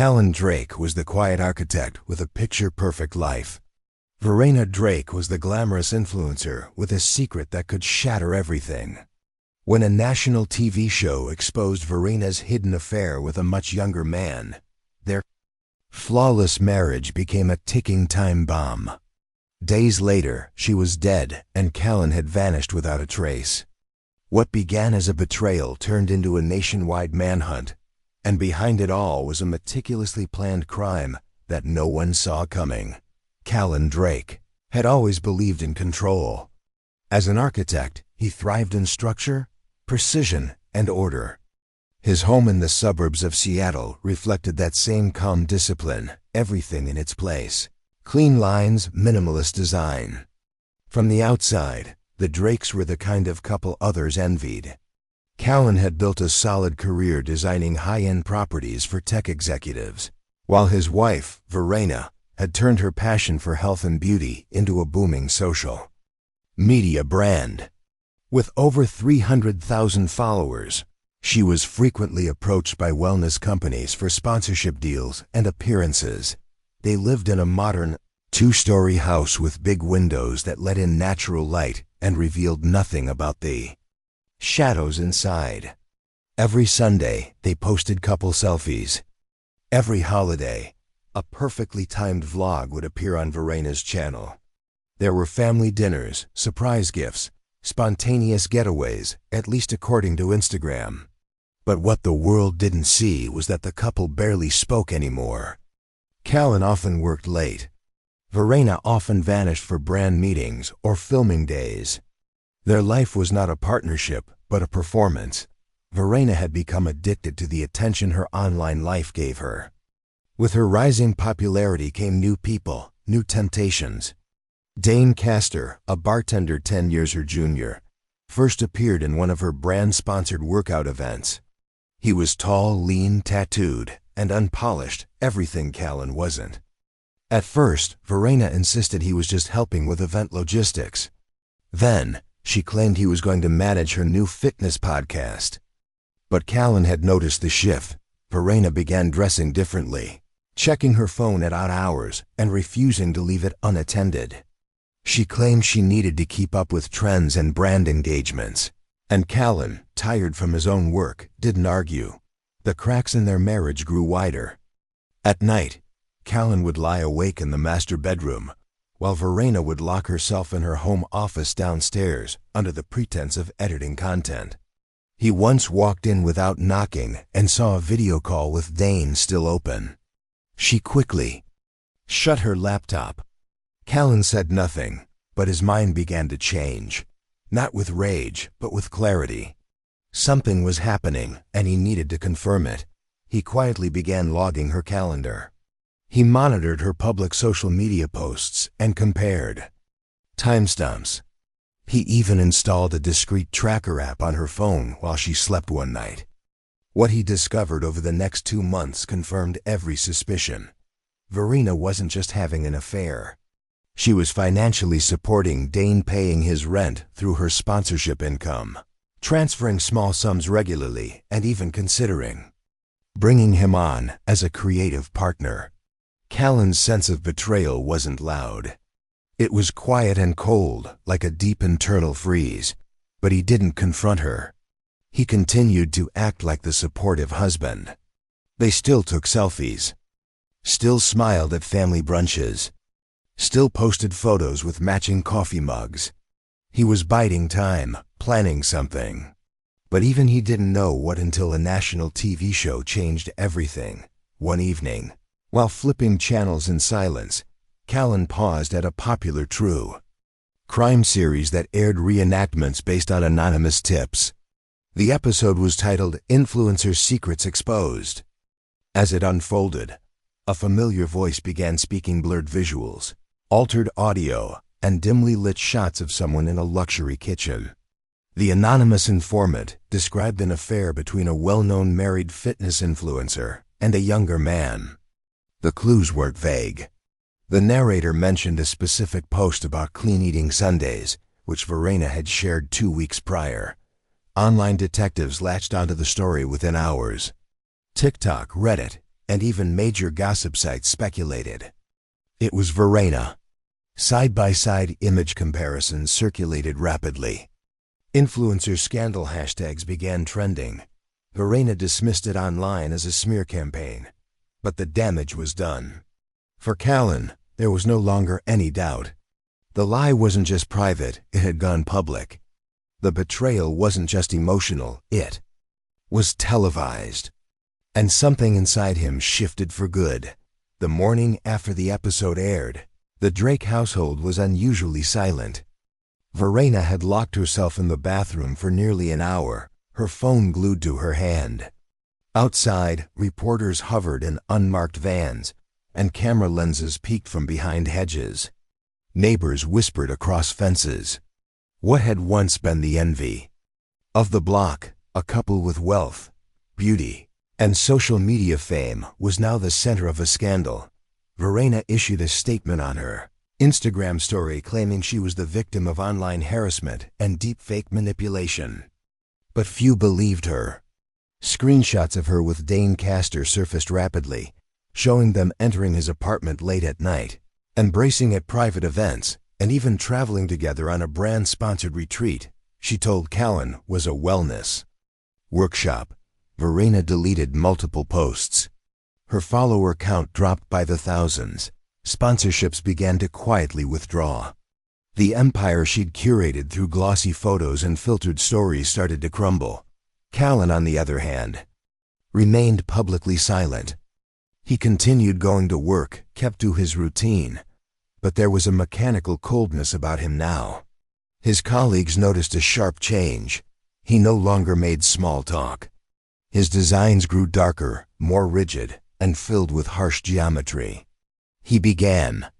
Callen Drayke was the quiet architect with a picture-perfect life. Verena Drayke was the glamorous influencer with a secret that could shatter everything. When a national TV show exposed Verena's hidden affair with a much younger man, their flawless marriage became a ticking time bomb. Days later, she was dead, and Callen had vanished without a trace. What began as a betrayal turned into a nationwide manhunt, and behind it all was a meticulously planned crime that no one saw coming. Callen Drayke had always believed in control. As an architect, he thrived in structure, precision, and order. His home in the suburbs of Seattle reflected that same calm discipline, everything in its place. Clean lines, minimalist design. From the outside, the Draykes were the kind of couple others envied. Callen had built a solid career designing high-end properties for tech executives, while his wife, Verena, had turned her passion for health and beauty into a booming social media brand. With over 300,000 followers, she was frequently approached by wellness companies for sponsorship deals and appearances. They lived in a modern, two-story house with big windows that let in natural light and revealed nothing about the shadows inside. Every Sunday, they posted couple selfies. Every holiday, a perfectly timed vlog would appear on Verena's channel. There were family dinners, surprise gifts, spontaneous getaways, at least according to Instagram. But what the world didn't see was that the couple barely spoke anymore. Callen often worked late. Verena often vanished for brand meetings or filming days. Their life was not a partnership, but a performance. Verena had become addicted to the attention her online life gave her. With her rising popularity came new people, new temptations. Dane Castor, a bartender 10 years her junior, first appeared in one of her brand-sponsored workout events. He was tall, lean, tattooed, and unpolished, everything Callen wasn't. At first, Verena insisted he was just helping with event logistics. Then, she claimed he was going to manage her new fitness podcast. But Callen had noticed the shift. Verena began dressing differently, checking her phone at odd hours and refusing to leave it unattended. She claimed she needed to keep up with trends and brand engagements. And Callen, tired from his own work, didn't argue. The cracks in their marriage grew wider. At night, Callen would lie awake in the master bedroom, while Verena would lock herself in her home office downstairs under the pretense of editing content. He once walked in without knocking and saw a video call with Dane still open. She quickly shut her laptop. Callen said nothing, but his mind began to change. Not with rage, but with clarity. Something was happening, and he needed to confirm it. He quietly began logging her calendar. He monitored her public social media posts and compared timestamps. He even installed a discreet tracker app on her phone while she slept one night. What he discovered over the next 2 months confirmed every suspicion. Verena wasn't just having an affair. She was financially supporting Dane, paying his rent through her sponsorship income, transferring small sums regularly, and even considering bringing him on as a creative partner. Callen's sense of betrayal wasn't loud. It was quiet and cold, like a deep internal freeze, but he didn't confront her. He continued to act like the supportive husband. They still took selfies, still smiled at family brunches, still posted photos with matching coffee mugs. He was biding time, planning something. But even he didn't know what until a national TV show changed everything. One evening, while flipping channels in silence, Callen paused at a popular true crime series that aired reenactments based on anonymous tips. The episode was titled Influencer Secrets Exposed. As it unfolded, a familiar voice began speaking. Blurred visuals, altered audio, and dimly lit shots of someone in a luxury kitchen. The anonymous informant described an affair between a well-known married fitness influencer and a younger man. The clues weren't vague. The narrator mentioned a specific post about clean eating Sundays, which Verena had shared 2 weeks prior. Online detectives latched onto the story within hours. TikTok, Reddit, and even major gossip sites speculated. It was Verena. Side-by-side image comparisons circulated rapidly. Influencer scandal hashtags began trending. Verena dismissed it online as a smear campaign, but the damage was done. For Callen, there was no longer any doubt. The lie wasn't just private, it had gone public. The betrayal wasn't just emotional, it was televised. And something inside him shifted for good. The morning after the episode aired, the Drayke household was unusually silent. Verena had locked herself in the bathroom for nearly an hour, her phone glued to her hand. Outside, reporters hovered in unmarked vans, and camera lenses peeked from behind hedges. Neighbors whispered across fences. What had once been the envy of the block, a couple with wealth, beauty, and social media fame, was now the center of a scandal. Verena issued a statement on her Instagram story claiming she was the victim of online harassment and deepfake manipulation. But few believed her. Screenshots of her with Dane Castor surfaced rapidly, showing them entering his apartment late at night, embracing at private events, and even traveling together on a brand-sponsored retreat she told Callen was a wellness workshop. Verena deleted multiple posts. Her follower count dropped by the thousands. Sponsorships began to quietly withdraw. The empire she'd curated through glossy photos and filtered stories started to crumble. Callen, on the other hand, remained publicly silent. He continued going to work, kept to his routine, but there was a mechanical coldness about him now. His colleagues noticed a sharp change. He no longer made small talk. His designs grew darker, more rigid, and filled with harsh geometry. He began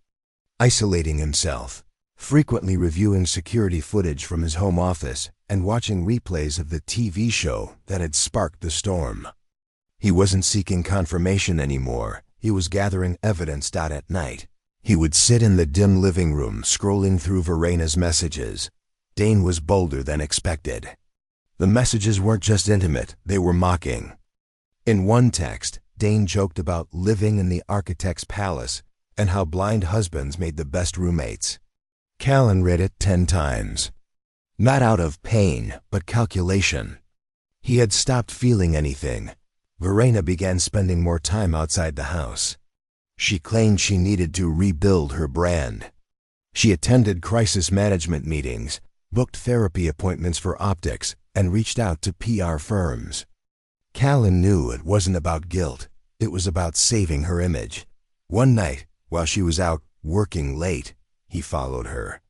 isolating himself, frequently reviewing security footage from his home office and watching replays of the TV show that had sparked the storm. He wasn't seeking confirmation anymore. He was gathering evidence. At night, he would sit in the dim living room scrolling through Verena's messages. Dane was bolder than expected. The messages weren't just intimate, they were mocking. In one text, Dane joked about living in the architect's palace and how blind husbands made the best roommates. Callen read it 10 times. Not out of pain, but calculation. He had stopped feeling anything. Verena began spending more time outside the house. She claimed she needed to rebuild her brand. She attended crisis management meetings, booked therapy appointments for optics, and reached out to PR firms. Callen knew it wasn't about guilt. It was about saving her image. One night, while she was out working late, he followed her.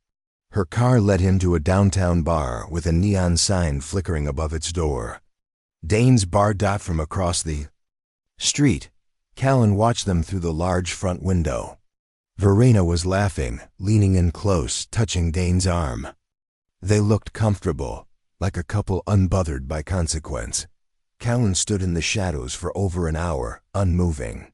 Her car led him to a downtown bar with a neon sign flickering above its door. Dane's bar. From across the street, Callen watched them through the large front window. Verena was laughing, leaning in close, touching Dane's arm. They looked comfortable, like a couple unbothered by consequence. Callen stood in the shadows for over an hour, unmoving.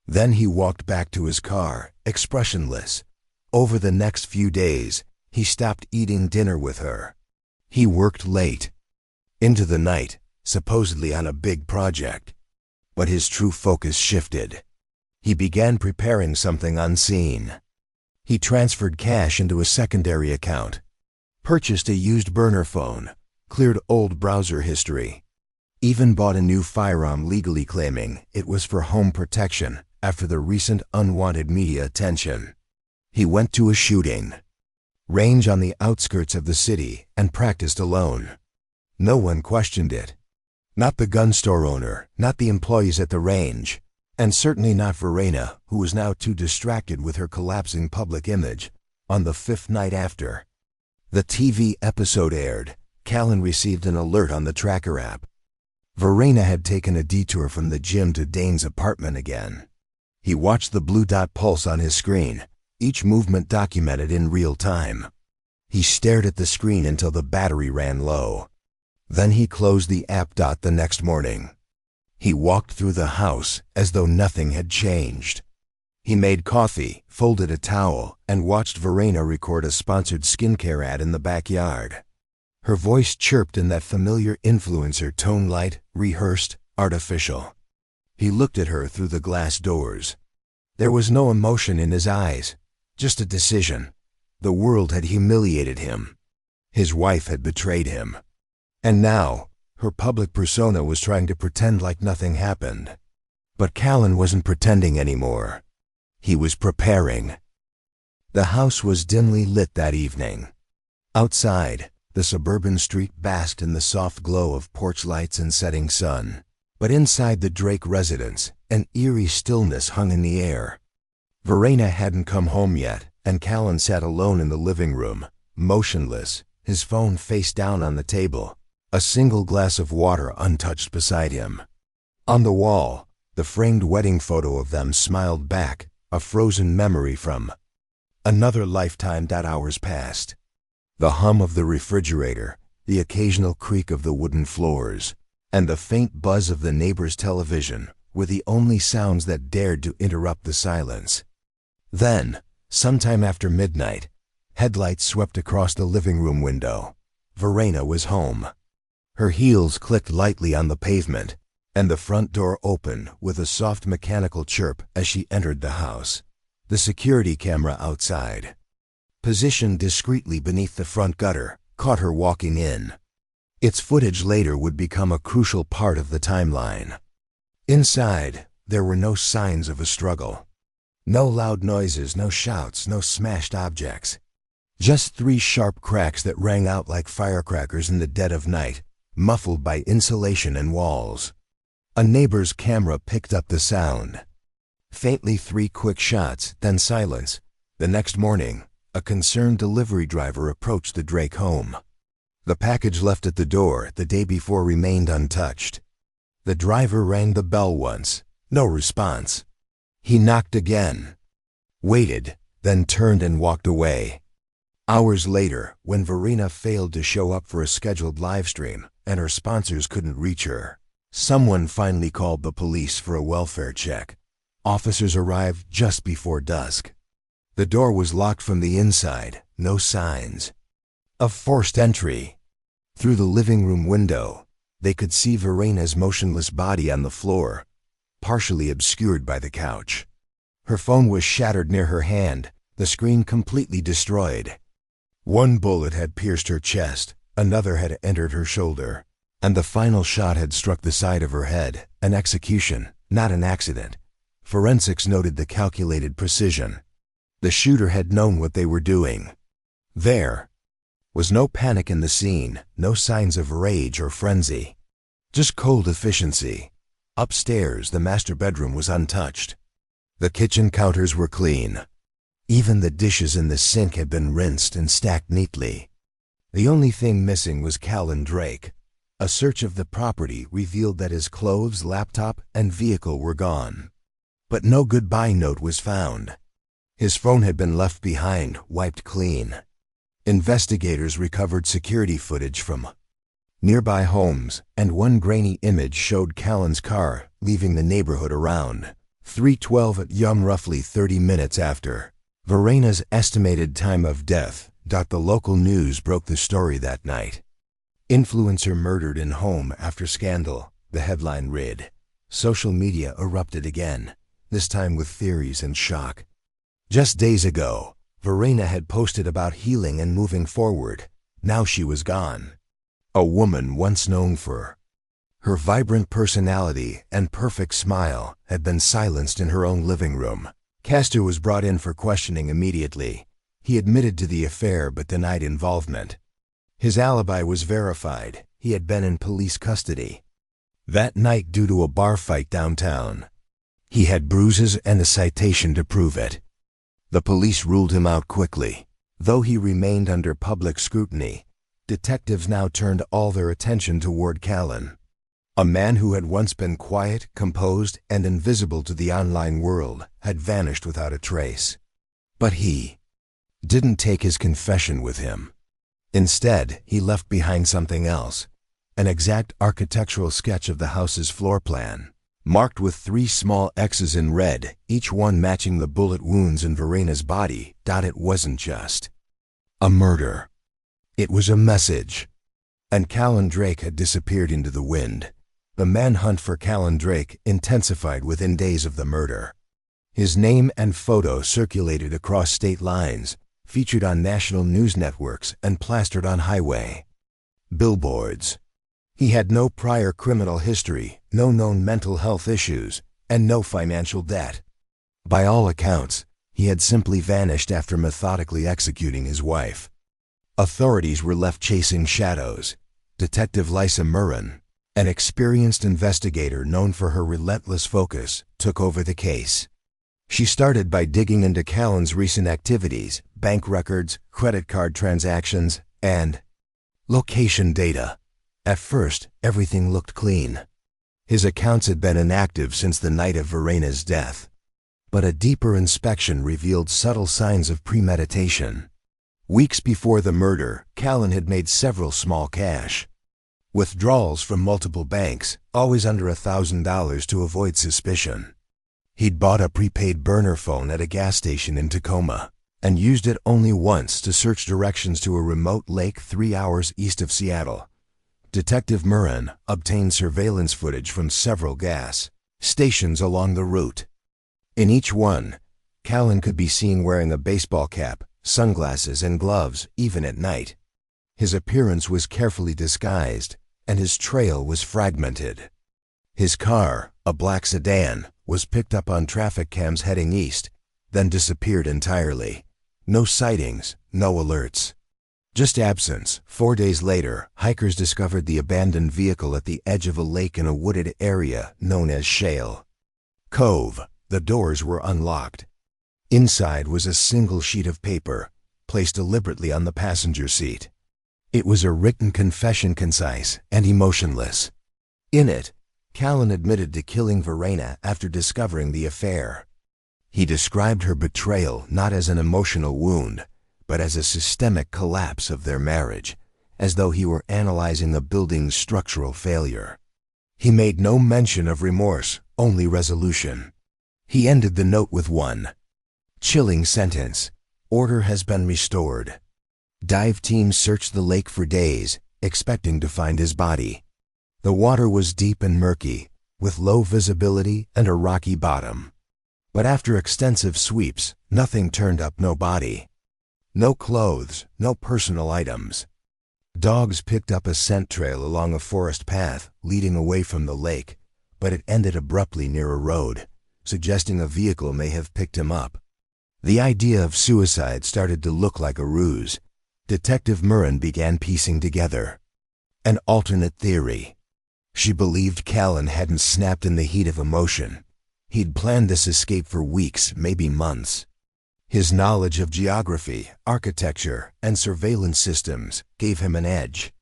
Then he walked back to his car, expressionless. Over the next few days, he stopped eating dinner with her. He worked late, into the night, supposedly on a big project. But his true focus shifted. He began preparing something unseen. He transferred cash into a secondary account, purchased a used burner phone, cleared old browser history, even bought a new firearm, legally claiming it was for home protection after the recent unwanted media attention. He went to a shooting range on the outskirts of the city and practiced alone. No one questioned it. Not the gun store owner, not the employees at the range, and certainly not Verena, who was now too distracted with her collapsing public image. On the 5th night after the TV episode aired, Callen received an alert on the tracker app. Verena had taken a detour from the gym to Dane's apartment again. He watched the blue dot pulse on his screen, each movement documented in real time. He stared at the screen until the battery ran low. Then he closed the app. The next morning, he walked through the house as though nothing had changed. He made coffee, folded a towel, and watched Verena record a sponsored skincare ad in the backyard. Her voice chirped in that familiar influencer tone, light, rehearsed, artificial. He looked at her through the glass doors. There was no emotion in his eyes, just a decision. The world had humiliated him. His wife had betrayed him. And now, her public persona was trying to pretend like nothing happened. But Callen wasn't pretending anymore. He was preparing. The house was dimly lit that evening. Outside, the suburban street basked in the soft glow of porch lights and setting sun. But inside the Drayke residence, an eerie stillness hung in the air. Verena hadn't come home yet, and Callen sat alone in the living room, motionless, his phone face down on the table, a single glass of water untouched beside him. On the wall, the framed wedding photo of them smiled back, a frozen memory from another lifetime. Hours passed. The hum of the refrigerator, the occasional creak of the wooden floors, and the faint buzz of the neighbor's television were the only sounds that dared to interrupt the silence. Then, sometime after midnight, headlights swept across the living room window. Verena was home. Her heels clicked lightly on the pavement, and the front door opened with a soft mechanical chirp as she entered the house. The security camera outside, positioned discreetly beneath the front gutter, caught her walking in. Its footage later would become a crucial part of the timeline. Inside, there were no signs of a struggle. No loud noises, no shouts, no smashed objects. Just 3 sharp cracks that rang out like firecrackers in the dead of night, muffled by insulation and walls. A neighbor's camera picked up the sound. Faintly 3 quick shots, then silence. The next morning, a concerned delivery driver approached the Drayke home. The package left at the door the day before remained untouched. The driver rang the bell once, no response. He knocked again, waited, then turned and walked away. Hours later, when Verena failed to show up for a scheduled livestream and her sponsors couldn't reach her, someone finally called the police for a welfare check. Officers arrived just before dusk. The door was locked from the inside, no signs of forced entry. Through the living room window, they could see Verena's motionless body on the floor, partially obscured by the couch. Her phone was shattered near her hand, the screen completely destroyed. 1 bullet had pierced her chest, another had entered her shoulder, and the final shot had struck the side of her head, an execution, not an accident. Forensics noted the calculated precision. The shooter had known what they were doing. There was no panic in the scene, no signs of rage or frenzy. Just cold efficiency. Upstairs, the master bedroom was untouched. The kitchen counters were clean. Even the dishes in the sink had been rinsed and stacked neatly. The only thing missing was Callen Drayke. A search of the property revealed that his clothes, laptop, and vehicle were gone. But no goodbye note was found. His phone had been left behind, wiped clean. Investigators recovered security footage from nearby homes, and 1 grainy image showed Callen's car leaving the neighborhood around 3:12 a.m. roughly 30 minutes after Verena's estimated time of death. The local news broke the story that night. Influencer murdered in home after scandal, the headline read. Social media erupted again, this time with theories and shock. Just days ago, Verena had posted about healing and moving forward. Now she was gone. A woman once known for her vibrant personality and perfect smile had been silenced in her own living room. Castor was brought in for questioning immediately. He admitted to the affair but denied involvement. His alibi was verified. He had been in police custody that night due to a bar fight downtown. He had bruises and a citation to prove it. The police ruled him out quickly. Though he remained under public scrutiny, detectives now turned all their attention toward Callen. A man who had once been quiet, composed, and invisible to the online world had vanished without a trace. But he didn't take his confession with him. Instead, he left behind something else, an exact architectural sketch of the house's floor plan, marked with 3 small X's in red, each one matching the bullet wounds in Verena's body. It wasn't just a murder. It was a message. And Callen Drayke had disappeared into the wind. The manhunt for Callen Drayke intensified within days of the murder. His name and photo circulated across state lines, featured on national news networks, and plastered on highway billboards. He had no prior criminal history, no known mental health issues, and no financial debt. By all accounts, he had simply vanished after methodically executing his wife. Authorities were left chasing shadows. Detective Lisa Murren, an experienced investigator known for her relentless focus, took over the case. She started by digging into Callen's recent activities, bank records, credit card transactions, and location data. At first, everything looked clean. His accounts had been inactive since the night of Verena's death. But a deeper inspection revealed subtle signs of premeditation. Weeks before the murder, Callen had made several small cash withdrawals from multiple banks, always under $1,000 to avoid suspicion. He'd bought a prepaid burner phone at a gas station in Tacoma and used it only once to search directions to a remote lake 3 hours east of Seattle. Detective Murren obtained surveillance footage from several gas stations along the route. In each one, Callen could be seen wearing a baseball cap, sunglasses, and gloves, even at night. His appearance was carefully disguised, and his trail was fragmented. His car, a black sedan, was picked up on traffic cams heading east, then disappeared entirely. No sightings, no alerts. Just absence. 4 days later, hikers discovered the abandoned vehicle at the edge of a lake in a wooded area known as Shale Cove. The doors were unlocked. Inside was a single sheet of paper, placed deliberately on the passenger seat. It was a written confession, concise and emotionless. In it, Callen admitted to killing Verena after discovering the affair. He described her betrayal not as an emotional wound, but as a systemic collapse of their marriage, as though he were analyzing a building's structural failure. He made no mention of remorse, only resolution. He ended the note with one chilling sentence: "Order has been restored." Dive teams searched the lake for days, expecting to find his body. The water was deep and murky, with low visibility and a rocky bottom. But after extensive sweeps, nothing turned up, no body. No clothes, no personal items. Dogs picked up a scent trail along a forest path leading away from the lake, but it ended abruptly near a road, suggesting a vehicle may have picked him up. The idea of suicide started to look like a ruse. Detective Murren began piecing together an alternate theory. She believed Callen hadn't snapped in the heat of emotion. He'd planned this escape for weeks, maybe months. His knowledge of geography, architecture, and surveillance systems gave him an edge.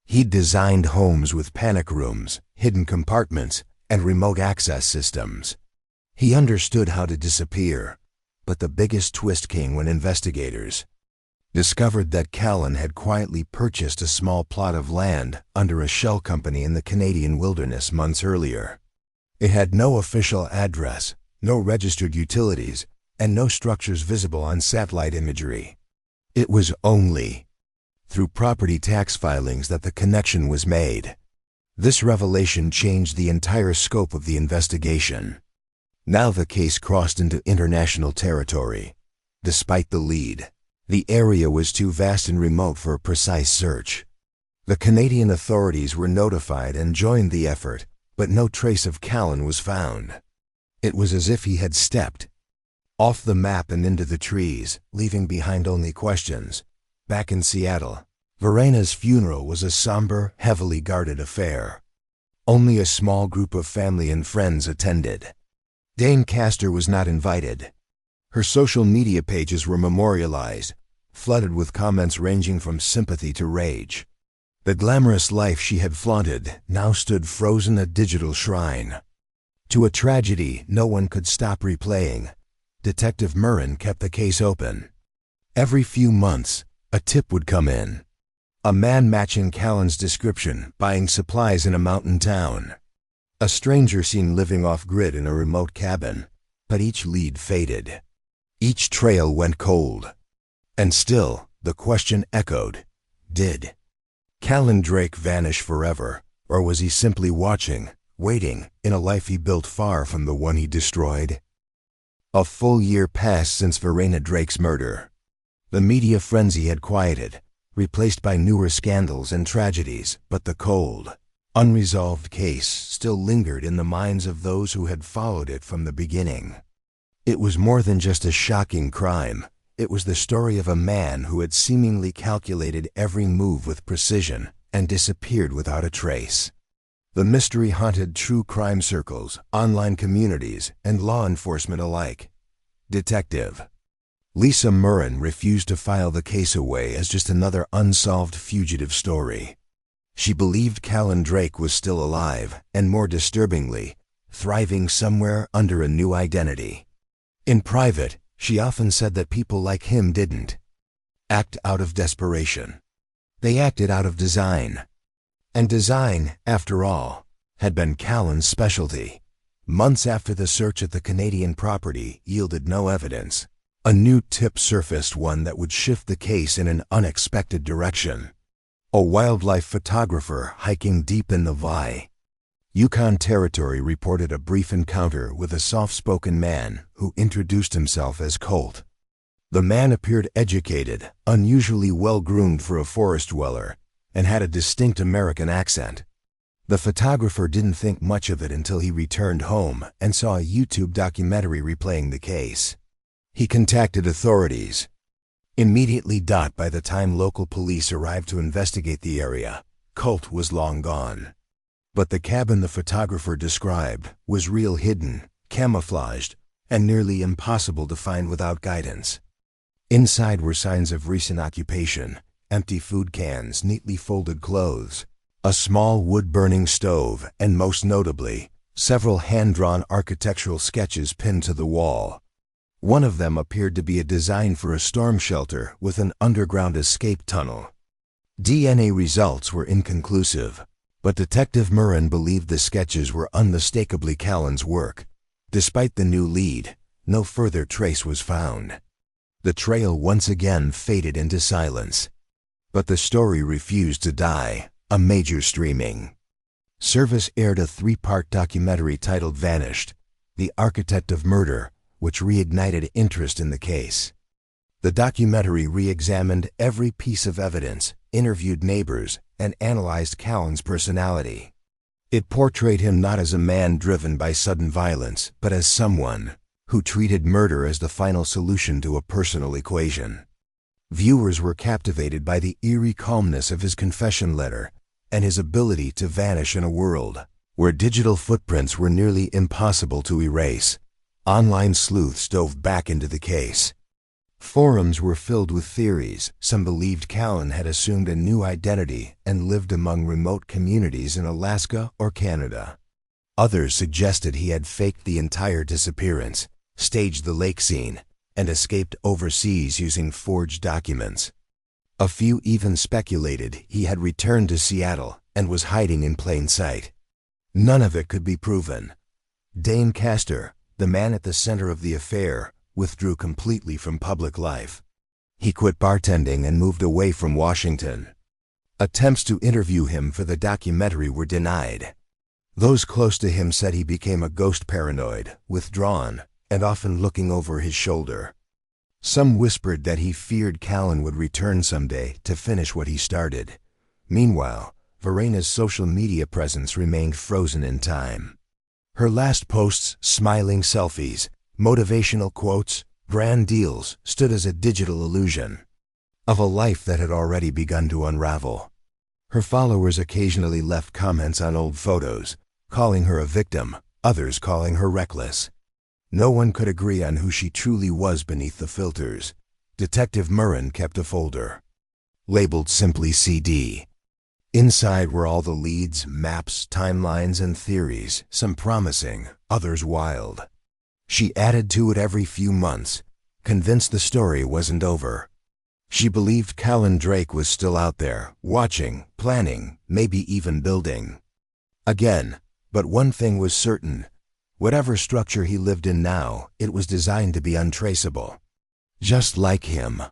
He'd designed homes with panic rooms, hidden compartments, and remote access systems. He understood how to disappear, but the biggest twist came when investigators discovered that Callen had quietly purchased a small plot of land under a shell company in the Canadian wilderness months earlier. It had no official address, no registered utilities, and no structures visible on satellite imagery. It was only through property tax filings that the connection was made. This revelation changed the entire scope of the investigation. Now the case crossed into international territory. Despite the lead, the area was too vast and remote for a precise search. The Canadian authorities were notified and joined the effort, but no trace of Callen was found. It was as if he had stepped off the map and into the trees, leaving behind only questions. Back in Seattle, Verena's funeral was a somber, heavily guarded affair. Only a small group of family and friends attended. Dane Castor was not invited. Her social media pages were memorialized, flooded with comments ranging from sympathy to rage. The glamorous life she had flaunted now stood frozen a digital shrine to a tragedy no one could stop replaying. Detective Murren kept the case open. Every few months, a tip would come in. A man matching Callen's description, buying supplies in a mountain town. A stranger seen living off-grid in a remote cabin. But each lead faded. Each trail went cold. And still, the question echoed: did Callen Drayke vanish forever, or was he simply watching, waiting in a life he built far from the one he destroyed. A full year passed since Verena Drayke's murder. The media frenzy had quieted, replaced by newer scandals and tragedies, but the cold, unresolved case still lingered in the minds of those who had followed it from the beginning. It was more than just a shocking crime. It was the story of a man who had seemingly calculated every move with precision and disappeared without a trace. The mystery haunted true crime circles, online communities, and law enforcement alike. Detective Lisa Murrin refused to file the case away as just another unsolved fugitive story. She believed Callen Drayke was still alive, and more disturbingly, thriving somewhere under a new identity. In private, she often said that people like him didn't act out of desperation. They acted out of design. And design, after all, had been Callen's specialty. Months after the search at the Canadian property yielded no evidence, a new tip surfaced, one that would shift the case in an unexpected direction. A wildlife photographer hiking deep in the Yukon Territory reported a brief encounter with a soft-spoken man who introduced himself as Colt. The man appeared educated, unusually well-groomed for a forest dweller, and had a distinct American accent. The photographer didn't think much of it until he returned home and saw a YouTube documentary replaying the case. He contacted authorities. Immediately, by the time local police arrived to investigate the area, Colt was long gone. But the cabin the photographer described was real, hidden, camouflaged, and nearly impossible to find without guidance. Inside were signs of recent occupation: empty food cans, neatly folded clothes, a small wood-burning stove, and most notably, several hand-drawn architectural sketches pinned to the wall. One of them appeared to be a design for a storm shelter with an underground escape tunnel. DNA results were inconclusive, but Detective Murrin believed the sketches were unmistakably Callen's work. Despite the new lead, no further trace was found. The trail once again faded into silence. But the story refused to die. A major streaming service aired a 3-part documentary titled Vanished, The Architect of Murder, which reignited interest in the case. The documentary re-examined every piece of evidence, interviewed neighbors, and analyzed Callen's personality. It portrayed him not as a man driven by sudden violence, but as someone who treated murder as the final solution to a personal equation. Viewers were captivated by the eerie calmness of his confession letter and his ability to vanish in a world where digital footprints were nearly impossible to erase. Online sleuths dove back into the case. Forums were filled with theories. Some believed Callen had assumed a new identity and lived among remote communities in Alaska or Canada. Others suggested he had faked the entire disappearance, staged the lake scene, and escaped overseas using forged documents. A few even speculated he had returned to Seattle and was hiding in plain sight. None of it could be proven. Dane Castor, the man at the center of the affair, withdrew completely from public life. He quit bartending and moved away from Washington. Attempts to interview him for the documentary were denied. Those close to him said he became a ghost, paranoid, withdrawn, and often looking over his shoulder. Some whispered that he feared Callen would return someday to finish what he started. Meanwhile, Verena's social media presence remained frozen in time. Her last posts, smiling selfies, motivational quotes, brand deals, stood as a digital illusion of a life that had already begun to unravel. Her followers occasionally left comments on old photos, calling her a victim, others calling her reckless. No one could agree on who she truly was beneath the filters. Detective Murrin kept a folder, labeled simply CD. Inside were all the leads, maps, timelines, and theories, some promising, others wild. She added to it every few months, convinced the story wasn't over. She believed Callen Drayke was still out there, watching, planning, maybe even building again. But one thing was certain: whatever structure he lived in now, it was designed to be untraceable. Just like him.